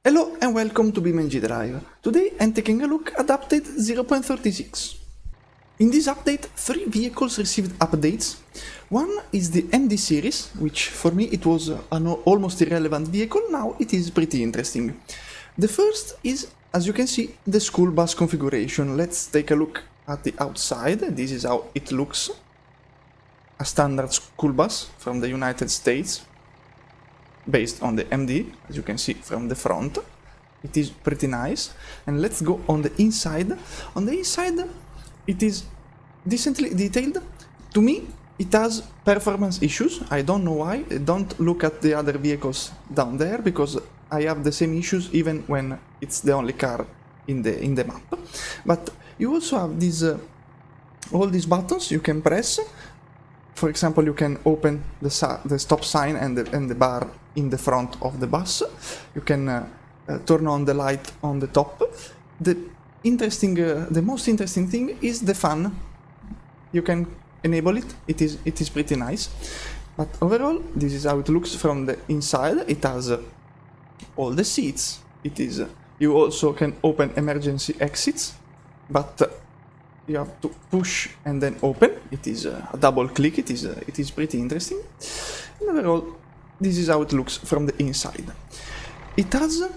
Hello and welcome to BeamNG.drive. Today I'm taking a look at update 0.36. In this update, 3 vehicles received updates. One is the MD series, which for me it was an almost irrelevant vehicle, now it is pretty interesting. The first is, as you can see, the school bus configuration. Let's take a look at the outside. This is how it looks. A standard school bus from the United States, based on the MD, as you can see from the front. It is pretty nice. And let's go on the inside. On the inside, it is decently detailed. To me, it has performance issues. I don't know why. Don't look at the other vehicles down there, because I have the same issues even when it's the only car in the map. But you also have these all these buttons you can press. For example, you can open the stop sign and the bar in the front of the bus. You can turn on the light on the top. The most interesting thing is the fan. You can enable it. It is pretty nice. But overall, this is how it looks from the inside. It has all the seats. You also can open emergency exits, but you have to push and then open. It is a double click. It is pretty interesting. And overall, this is how it looks from the inside. It has.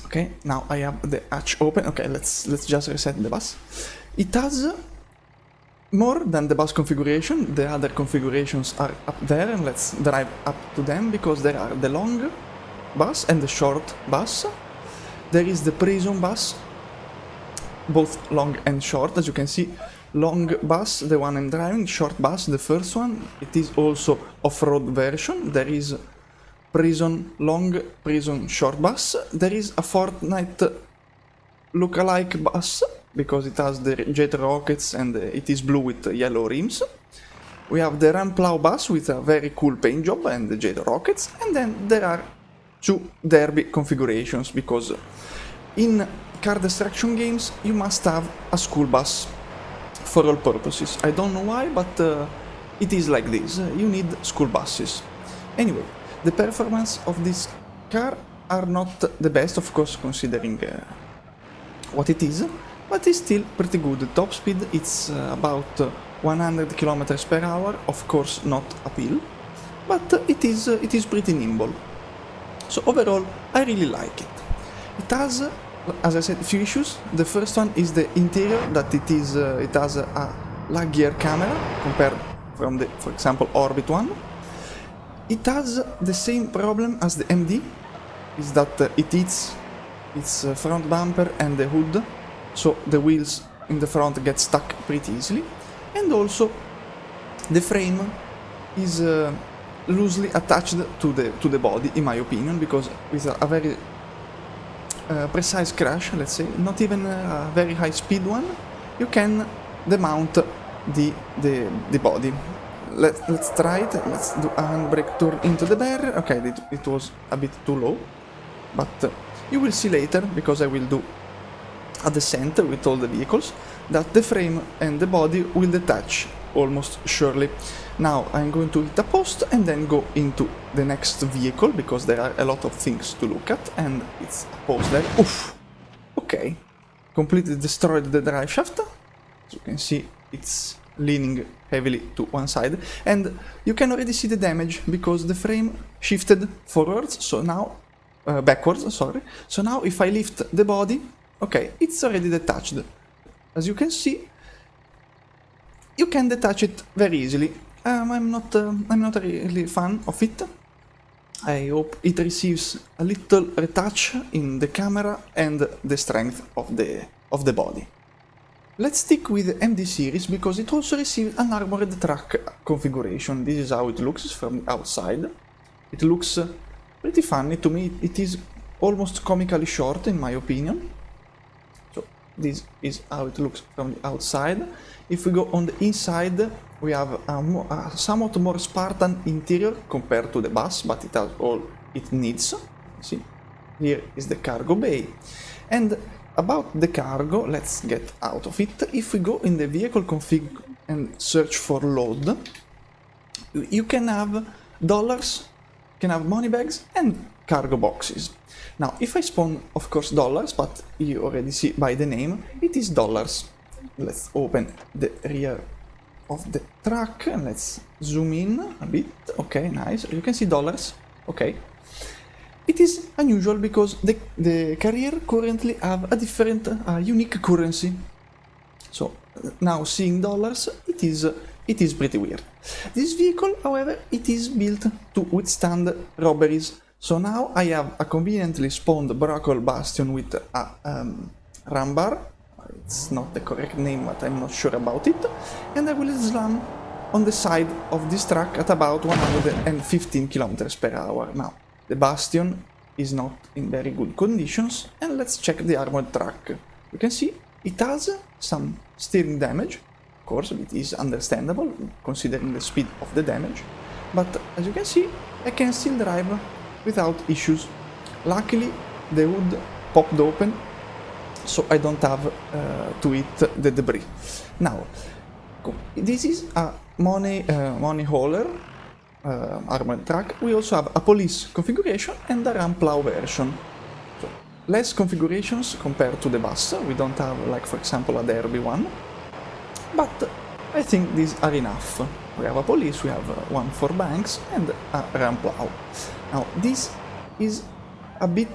Okay, now I have the hatch open. Okay, let's just reset the bus. It has more than the bus configuration. The other configurations are up there, and let's drive up to them, because there are the long bus and the short bus. There is the prison bus, both long and short. As you can see, long bus, the one I'm driving, short bus, the first one. It is also off-road version. There is prison long, prison short bus. There is a Fortnite look-alike bus, because it has the jet rockets and it is blue with yellow rims. We have the Ram Plow bus with a very cool paint job and the jet rockets. And then there are 2 derby configurations, because in car destruction games you must have a school bus for all purposes. I don't know why, but it is like this. You need school buses. Anyway, the performance of this car are not the best, of course, considering what it is, but it's still pretty good. The top speed, it's about 100 km per hour, of course not uphill, but it is pretty nimble. So overall, I really like it. It has, as I said, a few issues. The first one is the interior, that it has a laggier camera compared from the, for example, Orbit one. It has the same problem as the MD, is that it hits its front bumper and the hood, so the wheels in the front get stuck pretty easily. And also, the frame is loosely attached to the body, in my opinion, because with a very precise crash, let's say, not even a very high speed one, you can demount the body. Let's try it. Let's do a handbrake turn into the barrier. Okay, it was a bit too low, but you will see later, because I will do a descent with all the vehicles, that the frame and the body will detach almost surely. Now I'm going to hit a post and then go into the next vehicle, because there are a lot of things to look at, and it's a post there. Oof! Okay, completely destroyed the drive shaft. As you can see, it's leaning heavily to one side, and you can already see the damage, because the frame shifted forwards, so now backwards, sorry. So now if I lift the body, okay, it's already detached. As you can see, you can detach it very easily. I'm not really a fan of it. I hope it receives a little retouch in the camera and the strength of the body. Let's stick with the MD series, because it also received an armored truck configuration. This is how it looks from the outside. It looks pretty funny to me. It is almost comically short, in my opinion. So this is how it looks from the outside. If we go on the inside, we have a somewhat more Spartan interior compared to the bus, but it has all it needs. See, here is the cargo bay. And about the cargo, let's get out of it. If we go in the vehicle config and search for load, you can have dollars, you can have money bags and cargo boxes. Now, if I spawn, of course, dollars, but you already see by the name, it is dollars. Let's open the rear of the truck and let's zoom in a bit. Okay, nice. You can see dollars. Okay. It is unusual because the carrier currently have a different, unique currency. So now seeing dollars, it is pretty weird. This vehicle, however, it is built to withstand robberies. So now I have a conveniently spawned Brockle Bastion with a ram bar. It's not the correct name, but I'm not sure about it. And I will slam on the side of this truck at about 115 km per hour. Now, the Bastion is not in very good conditions, and let's check the armored truck. You can see it has some steering damage. Of course, it is understandable considering the speed of the damage. But as you can see, I can still drive without issues. Luckily, the hood popped open, so I don't have to hit the debris. Now, this is a money hauler armored truck. We also have a police configuration and a ram plow version. So, less configurations compared to the bus. We don't have, like, for example, a derby one. But I think these are enough. We have a police, we have one for banks, and a ram plow. Now, this is a bit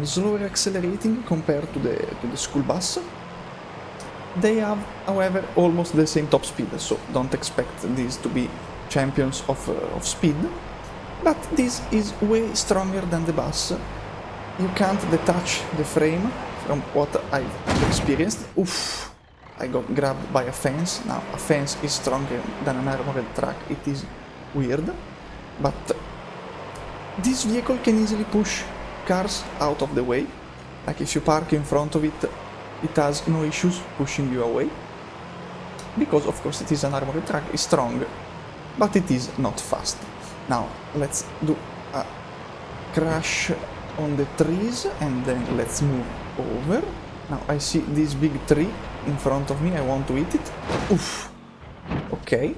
slower accelerating compared to the school bus. They have, however, almost the same top speed, so don't expect these to be champions of speed. But this is way stronger than the bus. You can't detach the frame from what I've experienced. Oof! I got grabbed by a fence. Now, a fence is stronger than an armored truck. It is weird, but this vehicle can easily push cars out of the way. Like if you park in front of it, it has no issues pushing you away. Because of course it is an armored truck, it's strong, but it is not fast. Now let's do a crash on the trees and then let's move over. Now I see this big tree in front of me, I want to hit it. Oof! Okay,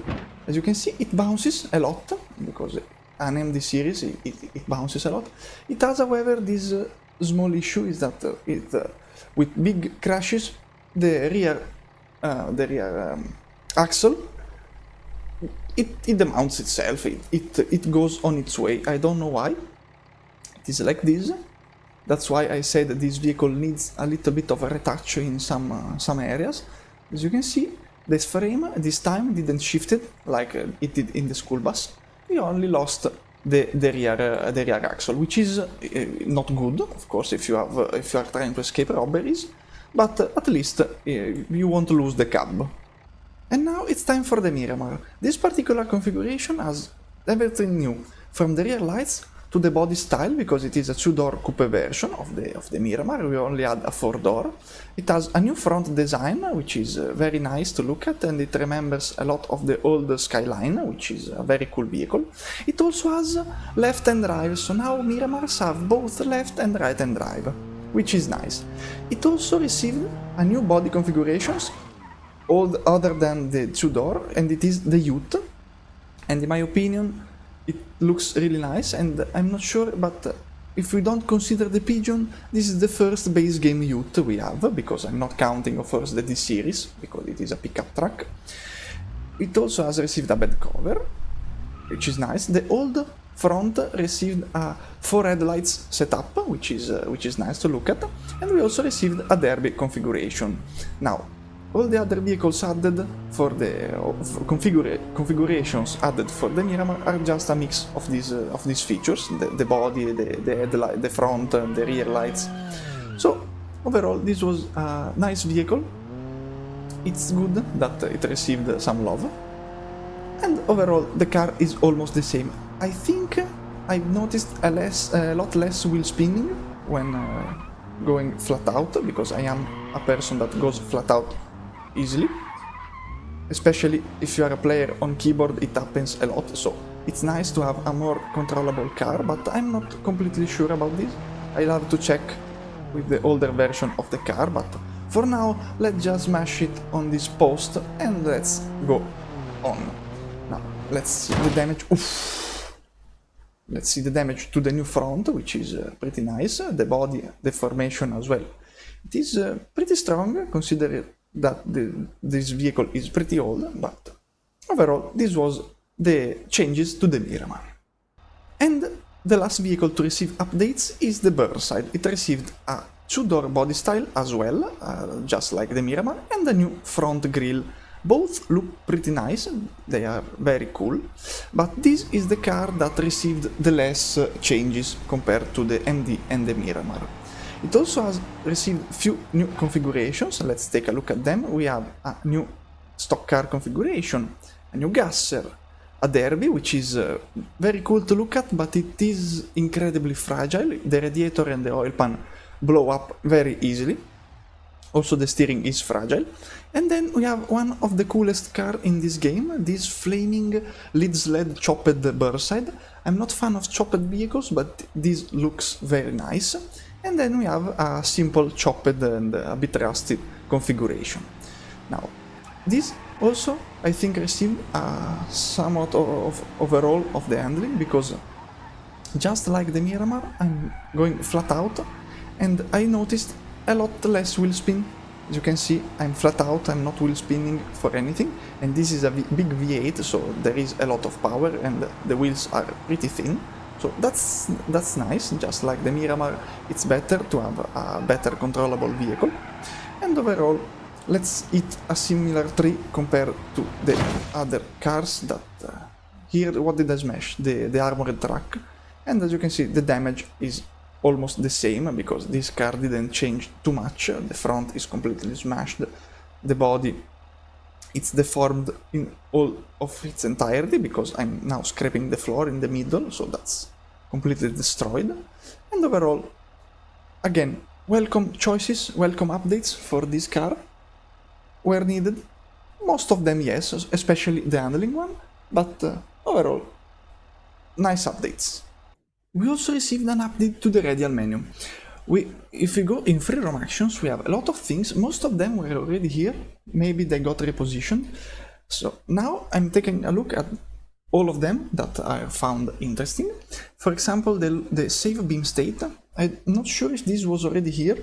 as you can see it bounces a lot, because an MD series, it bounces a lot. It has, however, this small issue is that with big crashes, the rear axle, it demounts itself, it goes on its way. I don't know why. It is like this. That's why I said that this vehicle needs a little bit of a retouch in some areas. As you can see, this frame this time didn't shift it like it did in the school bus. We only lost the rear axle, which is not good, of course, if you are trying to escape robberies. But at least you won't lose the cab. And now it's time for the Miramar. This particular configuration has everything new, from the rear lights to the body style, because it is a 2-door coupe version of the Miramar. We only had a 4-door. It has a new front design, which is very nice to look at, and it remembers a lot of the old Skyline, which is a very cool vehicle. It also has left-hand drive, so now Miramars have both left and right-hand drive, which is nice. It also received a new body configurations, other than the 2-door, and it is the Ute. And in my opinion, it looks really nice, and I'm not sure, but if we don't consider the Pigeon, this is the first base game Ute we have, because I'm not counting, of course, the D-Series, because it is a pickup truck. It also has received a bed cover, which is nice. The old front received a 4 headlights setup, which is nice to look at, and we also received a derby configuration. Now, all the other vehicles added for the configurations added for the Miramar are just a mix of these features: the body, the headlight, the front, the rear lights. So overall, this was a nice vehicle. It's good that it received some love, and overall the car is almost the same. I think I've noticed a lot less wheel spinning when going flat out, because I am a person that goes flat out easily, especially if you are a player on keyboard. It happens a lot, so it's nice to have a more controllable car, but I'm not completely sure about this. I'll have to check with the older version of the car, but for now let's just smash it on this post and let's go on. Now let's see the damage. Oof. let's see the damage to the new front, which is pretty nice. The body deformation as well. It is pretty strong, considering that this vehicle is pretty old, but overall this was the changes to the Miramar. And the last vehicle to receive updates is the Burnside. It received a 2-door body style as well, just like the Miramar, and a new front grille. Both look pretty nice, they are very cool, but this is the car that received the less changes compared to the MD and the Miramar. It also has received few new configurations. Let's take a look at them. We have a new stock car configuration, a new gasser, a derby, which is very cool to look at, but it is incredibly fragile. The radiator and the oil pan blow up very easily. Also the steering is fragile. And then we have one of the coolest car in this game, this flaming lead-sled chopped Burnside. I'm not fan of chopped vehicles, but this looks very nice. And then we have a simple chopped and a bit rusty configuration. Now, this also, I think, received somewhat of overall of the handling, because just like the Miramar, I'm going flat out, and I noticed a lot less wheel spin. As you can see, I'm flat out, I'm not wheel spinning for anything, and this is a big V8, so there is a lot of power and the wheels are pretty thin. So that's nice. Just like the Miramar, it's better to have a better controllable vehicle. And overall, let's hit a similar tree compared to the other cars that here, what did I smash? The armored truck. And as you can see, the damage is almost the same, because this car didn't change too much. The front is completely smashed, the body, it's deformed in all of its entirety, because I'm now scraping the floor in the middle, so that's completely destroyed. And overall, again, welcome choices, welcome updates for this car, were needed. Most of them, yes, especially the handling one, but overall, nice updates. We also received an update to the Radial Menu. If we go in free roam actions, we have a lot of things. Most of them were already here. Maybe they got repositioned. So now I'm taking a look at all of them that I found interesting. For example, the save beam state. I'm not sure if this was already here,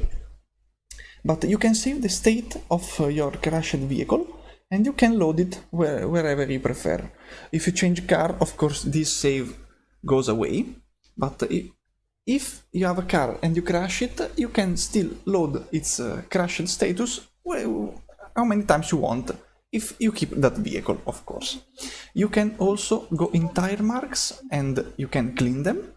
but you can save the state of your crashed vehicle, and you can load it wherever you prefer. If you change car, of course, this save goes away. But if you have a car and you crash it, you can still load its crashed status how many times you want, if you keep that vehicle, of course. You can also go in tire marks and you can clean them,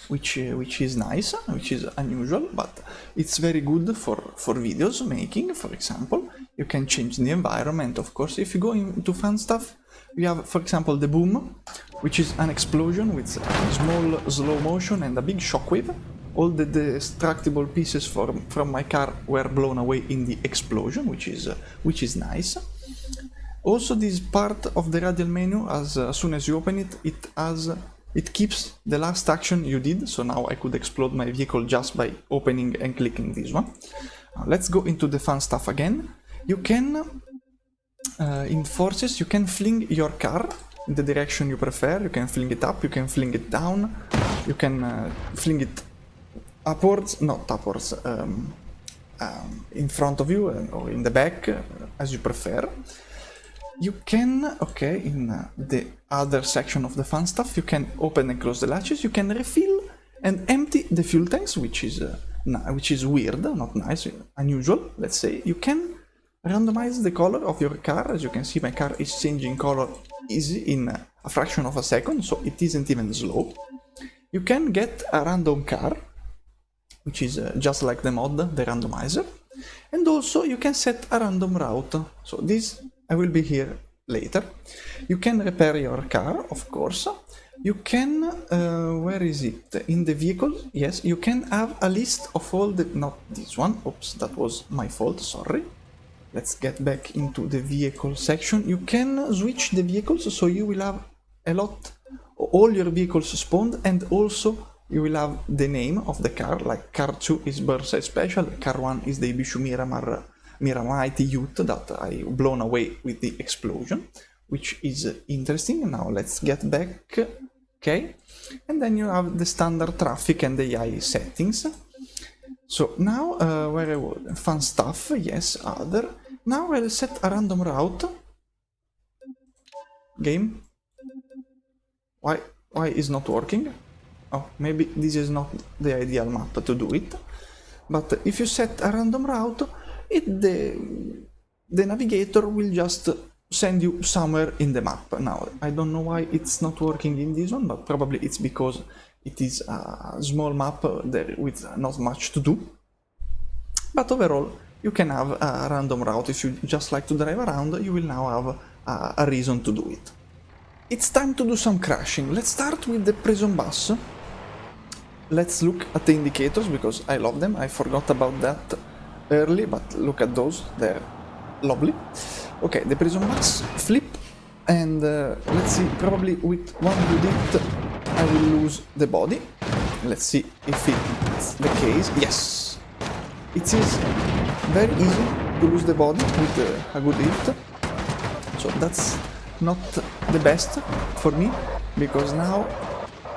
which is nice, which is unusual, but it's very good for videos making, for example. You can change the environment, of course. If you go into fun stuff, we have, for example, the boom, which is an explosion with small slow motion and a big shockwave. All the destructible pieces from my car were blown away in the explosion, which is nice. Also, this part of the Radial Menu, as soon as you open it, it keeps the last action you did. So now I could explode my vehicle just by opening and clicking this one. Let's go into the fun stuff again. You can in forces, you can fling your car in the direction you prefer. You can fling it up, you can fling it down, you can fling it upwards, not upwards, in front of you or in the back, as you prefer. You can, okay, in the other section of the fun stuff, you can open and close the latches, you can refill and empty the fuel tanks, which is weird, not nice, unusual, let's say. You can randomize the color of your car. As you can see, my car is changing color easy in a fraction of a second, so it isn't even slow. You can get a random car, which is just like the mod, the randomizer. And also you can set a random route. So this I will be here later. You can repair your car, of course. You can, where is it? In the vehicle, yes, you can have a list of all the, not this one, oops, that was my fault, sorry. Let's get back into the vehicle section. You can switch the vehicles, so you will have all your vehicles spawned, and also you will have the name of the car, like car 2 is Burnside Special, car 1 is the Ibishu Miramar Mighty Youth that I blown away with the explosion, which is interesting. Now let's get back Okay, and then you have the standard traffic and AI settings. So now, where I was, fun stuff, yes, other. Now I'll set a random route. Game. Why is not working? Oh, maybe this is not the ideal map to do it. But if you set a random route, the navigator will just send you somewhere in the map. Now, I don't know why it's not working in this one, but probably it's because it is a small map there with not much to do. But overall, you can have a random route. If you just like to drive around, you will now have a reason to do it. It's time to do some crashing. Let's start with the prison bus. Let's look at the indicators because I love them. I forgot about that early, but look at those. They're lovely. Okay, the prison bus, flip, and let's see, probably with one good hit I will lose the body. Let's see if it's the case. Yes! It is very easy to lose the body with a good hit. So that's not the best for me, because now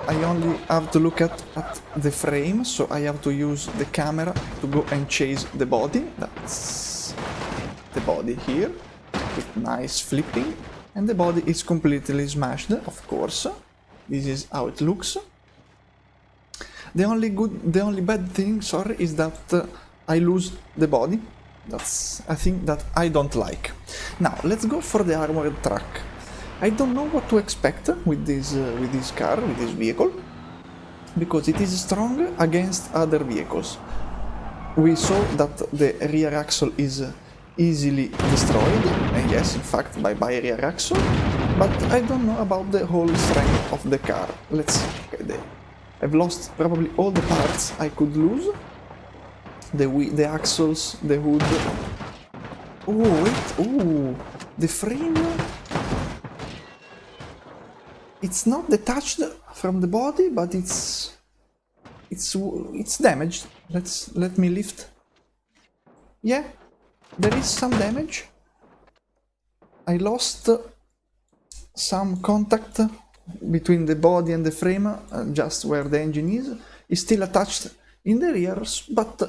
I only have to look at the frame, so I have to use the camera to go and chase the body. That's the body here, with nice flipping, and the body is completely smashed, of course. This is how it looks. The only bad thing, sorry, is that I lose the body. That's a thing that I don't like. Now, let's go for the armored truck. I don't know what to expect with this car, with this vehicle, because it is strong against other vehicles. We saw that the rear axle is easily destroyed, and yes, in fact, bye-bye rear axle, but I don't know about the whole strength of the car. Let's see. Okay, I've lost probably all the parts I could lose. The axles, the hood. Oh, wait, oh, the frame. It's not detached from the body, but it's damaged. Let me lift. Yeah, there is some damage. I lost some contact between the body and the frame, just where the engine is. It's still attached in the rears, but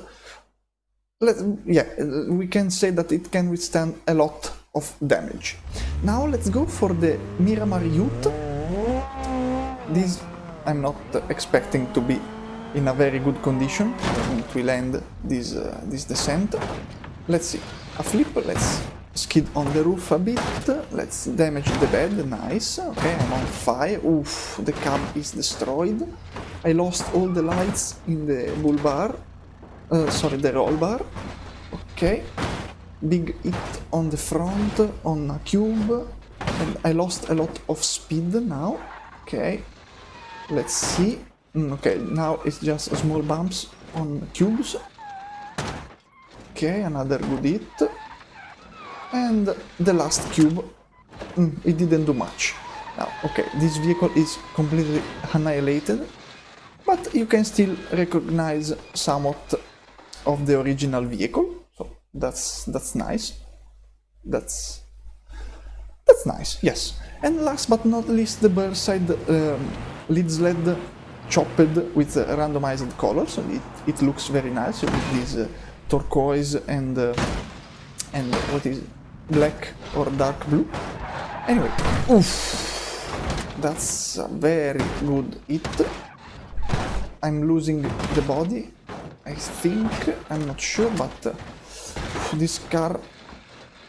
we can say that it can withstand a lot of damage. Now let's go for the Miramar Youth. This I'm not expecting to be in a very good condition when it will end this descent. Let's see, a flip, let's skid on the roof a bit, let's damage the bed, nice, okay, I'm on fire, oof, the cab is destroyed. I lost all the lights in the bull bar, the roll bar, okay, big hit on the front, on a cube, and I lost a lot of speed now, okay, let's see, okay, now it's just small bumps on cubes, okay, another good hit, and the last cube, it didn't do much. Now, okay, this vehicle is completely annihilated, but you can still recognize somewhat of the original vehicle, so that's nice. That's nice, yes. And last but not least, the Burnside lead sled chopped with randomized colors, so it looks very nice with this turquoise and what is black or dark blue. Anyway, oof, that's a very good hit. I'm losing the body, I think, I'm not sure, but this car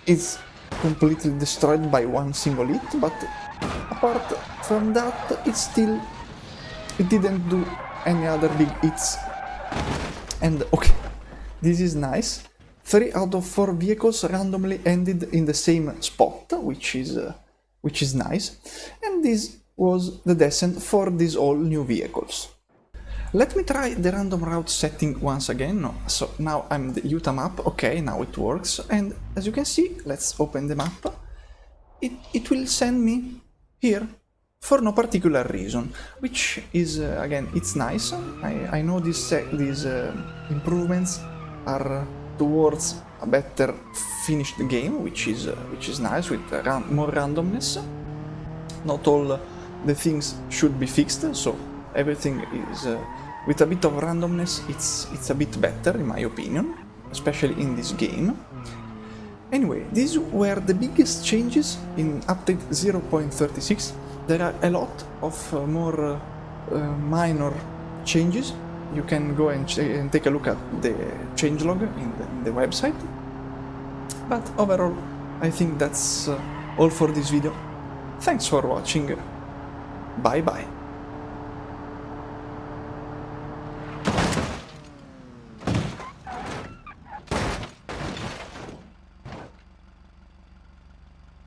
is completely destroyed by one single hit, but apart from that, it didn't do any other big hits. And okay, this is nice. 3 out of 4 vehicles randomly ended in the same spot, which is nice. And this was the descent for these all new vehicles. Let me try the random route setting once again. No, so now I'm the Utah map. Okay, now it works. And as you can see, let's open the map. It will send me here for no particular reason, which is again, it's nice. I know these improvements are towards a better finished game, which is nice with more randomness. Not all the things should be fixed, so everything is with a bit of randomness. It's a bit better in my opinion, especially in this game. Anyway, these were the biggest changes in update 0.36. There are a lot of more minor changes. You can go and take a look at the changelog in the website. But overall, I think that's all for this video. Thanks for watching. Bye bye.